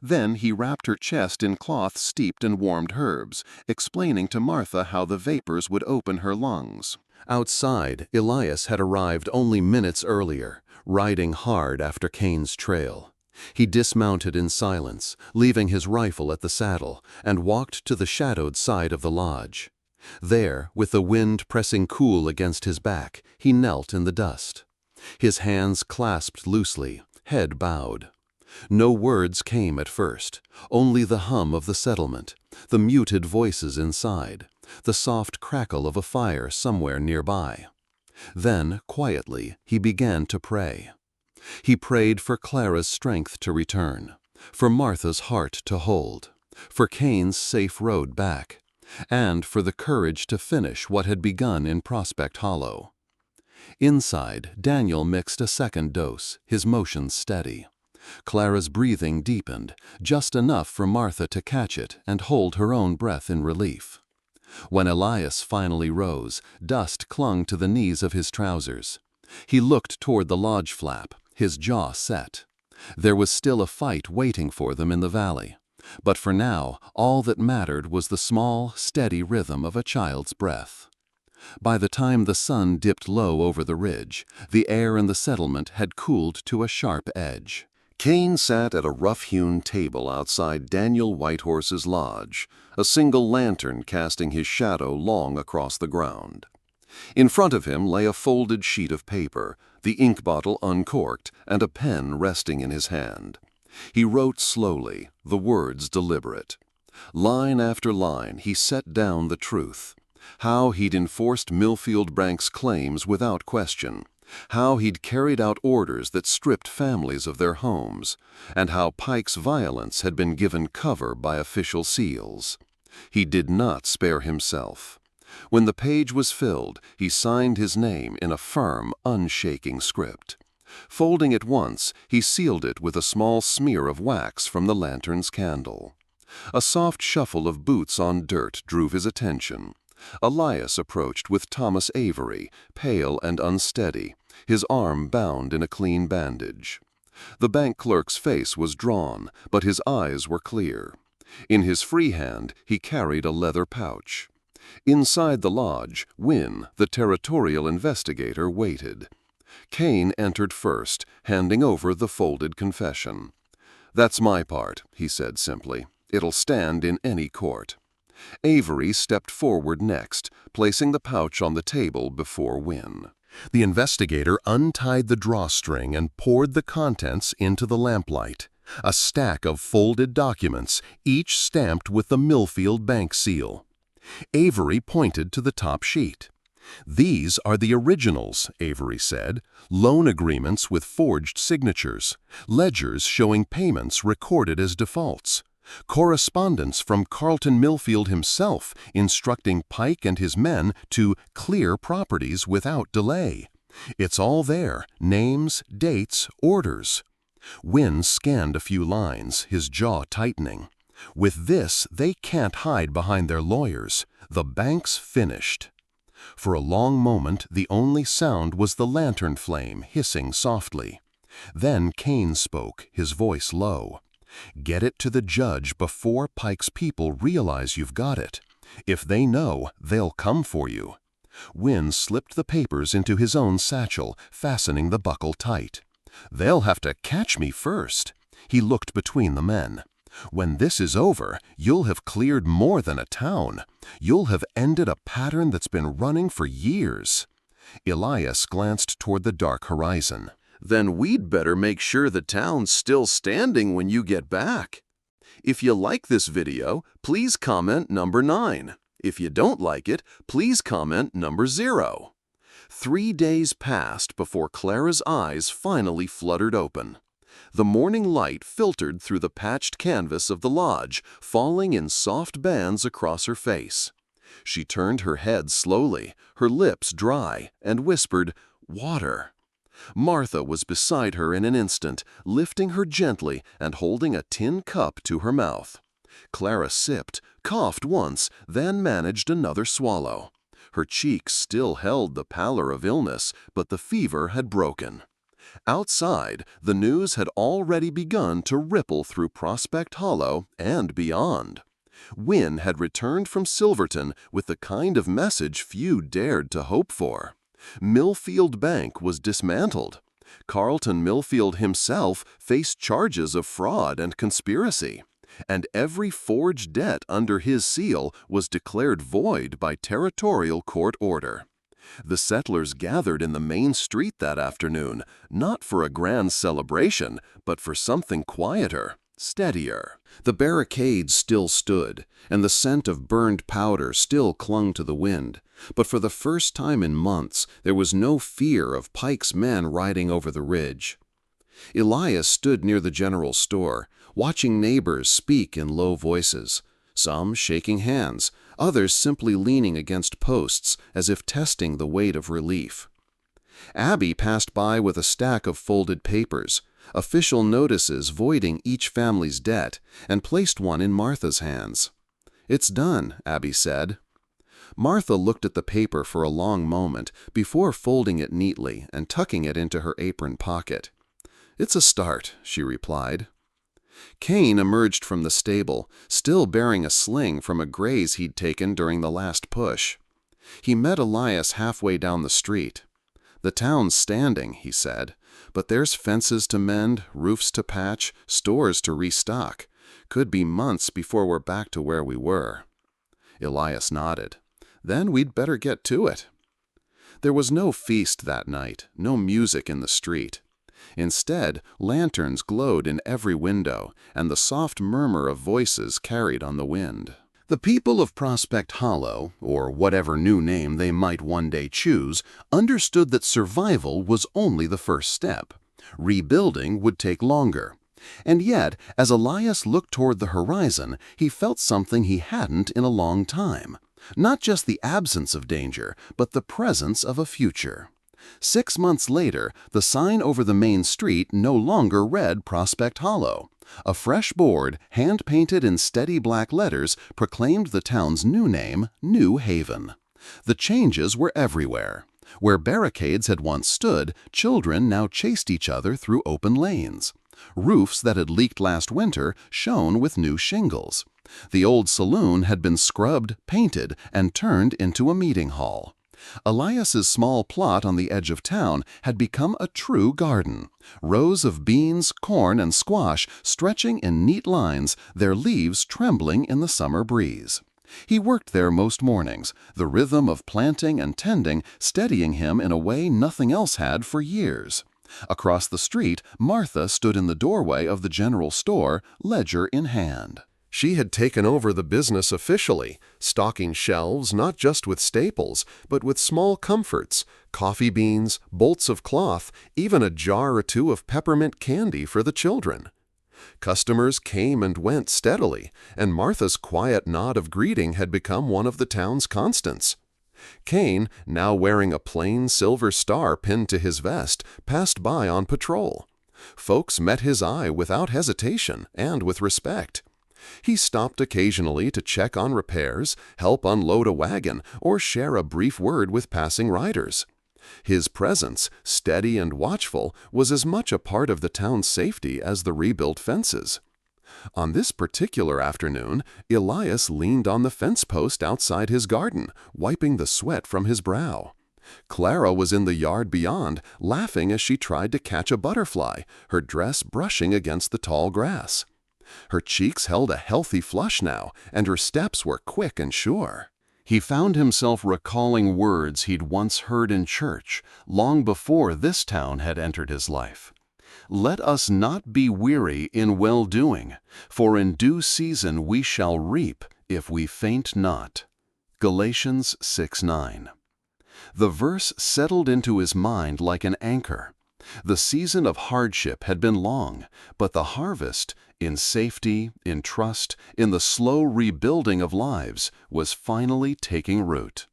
Then he wrapped her chest in cloth steeped in warmed herbs, explaining to Martha how the vapors would open her lungs. Outside, Elias had arrived only minutes earlier, riding hard after Kane's trail. He dismounted in silence, leaving his rifle at the saddle, and walked to the shadowed side of the lodge. There, with the wind pressing cool against his back, he knelt in the dust. His hands clasped loosely, head bowed. No words came at first, only the hum of the settlement, the muted voices inside, the soft crackle of a fire somewhere nearby. Then, quietly, he began to pray. He prayed for Clara's strength to return, for Martha's heart to hold, for Kane's safe road back, and for the courage to finish what had begun in Prospect Hollow. Inside, Daniel mixed a second dose, his motions steady. Clara's breathing deepened, just enough for Martha to catch it and hold her own breath in relief. When Elias finally rose, dust clung to the knees of his trousers. He looked toward the lodge flap, his jaw set. There was still a fight waiting for them in the valley. But for now, all that mattered was the small, steady rhythm of a child's breath. By the time the sun dipped low over the ridge, the air in the settlement had cooled to a sharp edge. Kane sat at a rough-hewn table outside Daniel Whitehorse's lodge, a single lantern casting his shadow long across the ground. In front of him lay a folded sheet of paper, the ink bottle uncorked, and a pen resting in his hand. He wrote slowly, the words deliberate. Line after line he set down the truth. How he'd enforced Millfield Brank's claims without question. How he'd carried out orders that stripped families of their homes, and how Pike's violence had been given cover by official seals. He did not spare himself. When the page was filled, he signed his name in a firm, unshaking script. Folding it once, he sealed it with a small smear of wax from the lantern's candle. A soft shuffle of boots on dirt drew his attention. Elias approached with Thomas Avery, pale and unsteady, his arm bound in a clean bandage. The bank clerk's face was drawn, but his eyes were clear. In his free hand he carried a leather pouch. Inside the lodge, Wynne, the territorial investigator, waited. Kane entered first, handing over the folded confession. "That's my part," he said simply. "It'll stand in any court." Avery stepped forward next, placing the pouch on the table before Wynne. The investigator untied the drawstring and poured the contents into the lamplight. A stack of folded documents, each stamped with the Millfield bank seal. Avery pointed to the top sheet. "These are the originals," Avery said. "Loan agreements with forged signatures, ledgers showing payments recorded as defaults, correspondence from Carlton Millfield himself instructing Pike and his men to clear properties without delay. It's all there, names, dates, orders." Wynne scanned a few lines, his jaw tightening. With this, they can't hide behind their lawyers. The bank's finished. For a long moment, the only sound was the lantern flame hissing softly. Then Kane spoke, his voice low. "Get it to the judge before Pike's people realize you've got it. If they know, they'll come for you." Wynne slipped the papers into his own satchel, fastening the buckle tight. "They'll have to catch me first." He looked between the men. "When this is over, you'll have cleared more than a town. You'll have ended a pattern that's been running for years." Elias glanced toward the dark horizon. "Then we'd better make sure the town's still standing when you get back." If you like this video, please comment number 9. If you don't like it, please comment number 0. 3 days passed before Clara's eyes finally fluttered open. The morning light filtered through the patched canvas of the lodge, falling in soft bands across her face. She turned her head slowly, her lips dry, and whispered, "Water." Martha was beside her in an instant, lifting her gently and holding a tin cup to her mouth. Clara sipped, coughed once, then managed another swallow. Her cheeks still held the pallor of illness, but the fever had broken. Outside, the news had already begun to ripple through Prospect Hollow and beyond. Wynne had returned from Silverton with the kind of message few dared to hope for. Millfield Bank was dismantled. Carlton Millfield himself faced charges of fraud and conspiracy. And every forged debt under his seal was declared void by territorial court order. The settlers gathered in the main street that afternoon, not for a grand celebration, but for something quieter, steadier. The barricades still stood, and the scent of burned powder still clung to the wind, but for the first time in months there was no fear of Pike's men riding over the ridge. Elias stood near the general store, watching neighbors speak in low voices, some shaking hands, others simply leaning against posts as if testing the weight of relief. Abby passed by with a stack of folded papers, official notices voiding each family's debt, and placed one in Martha's hands. "It's done," Abby said. Martha looked at the paper for a long moment before folding it neatly and tucking it into her apron pocket. "It's a start," she replied. Kane emerged from the stable, still bearing a sling from a graze he'd taken during the last push. He met Elias halfway down the street. "The town's standing," he said, "but there's fences to mend, roofs to patch, stores to restock. Could be months before we're back to where we were." Elias nodded. "Then we'd better get to it." There was no feast that night, no music in the street. Instead, lanterns glowed in every window, and the soft murmur of voices carried on the wind. The people of Prospect Hollow, or whatever new name they might one day choose, understood that survival was only the first step. Rebuilding would take longer. And yet, as Elias looked toward the horizon, he felt something he hadn't in a long time. Not just the absence of danger, but the presence of a future. 6 months later, the sign over the main street no longer read Prospect Hollow. A fresh board, hand-painted in steady black letters, proclaimed the town's new name, New Haven. The changes were everywhere. Where barricades had once stood, children now chased each other through open lanes. Roofs that had leaked last winter shone with new shingles. The old saloon had been scrubbed, painted, and turned into a meeting hall. Elias's small plot on the edge of town had become a true garden. Rows of beans, corn, and squash stretching in neat lines, their leaves trembling in the summer breeze. He worked there most mornings, the rhythm of planting and tending steadying him in a way nothing else had for years. Across the street, Martha stood in the doorway of the general store, ledger in hand. She had taken over the business officially, stocking shelves not just with staples, but with small comforts, coffee beans, bolts of cloth, even a jar or two of peppermint candy for the children. Customers came and went steadily, and Martha's quiet nod of greeting had become one of the town's constants. Kane, now wearing a plain silver star pinned to his vest, passed by on patrol. Folks met his eye without hesitation and with respect. He stopped occasionally to check on repairs, help unload a wagon, or share a brief word with passing riders. His presence, steady and watchful, was as much a part of the town's safety as the rebuilt fences. On this particular afternoon, Elias leaned on the fence post outside his garden, wiping the sweat from his brow. Clara was in the yard beyond, laughing as she tried to catch a butterfly, her dress brushing against the tall grass. Her cheeks held a healthy flush now, and her steps were quick and sure. He found himself recalling words he'd once heard in church, long before this town had entered his life. "Let us not be weary in well-doing, for in due season we shall reap if we faint not." Galatians 6:9. The verse settled into his mind like an anchor. The season of hardship had been long, but the harvest, in safety, in trust, in the slow rebuilding of lives, was finally taking root.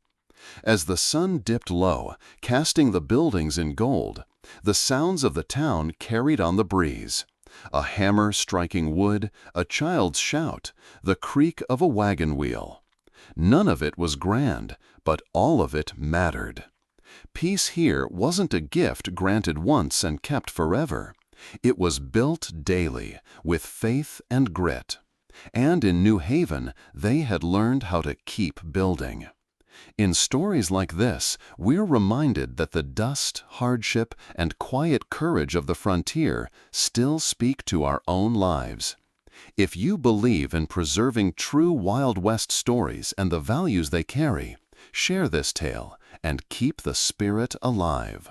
As the sun dipped low, casting the buildings in gold, the sounds of the town carried on the breeze. A hammer striking wood, a child's shout, the creak of a wagon wheel. None of it was grand, but all of it mattered. Peace here wasn't a gift granted once and kept forever. It was built daily, with faith and grit. And in New Haven, they had learned how to keep building. In stories like this, we're reminded that the dust, hardship, and quiet courage of the frontier still speak to our own lives. If you believe in preserving true Wild West stories and the values they carry, share this tale and keep the spirit alive.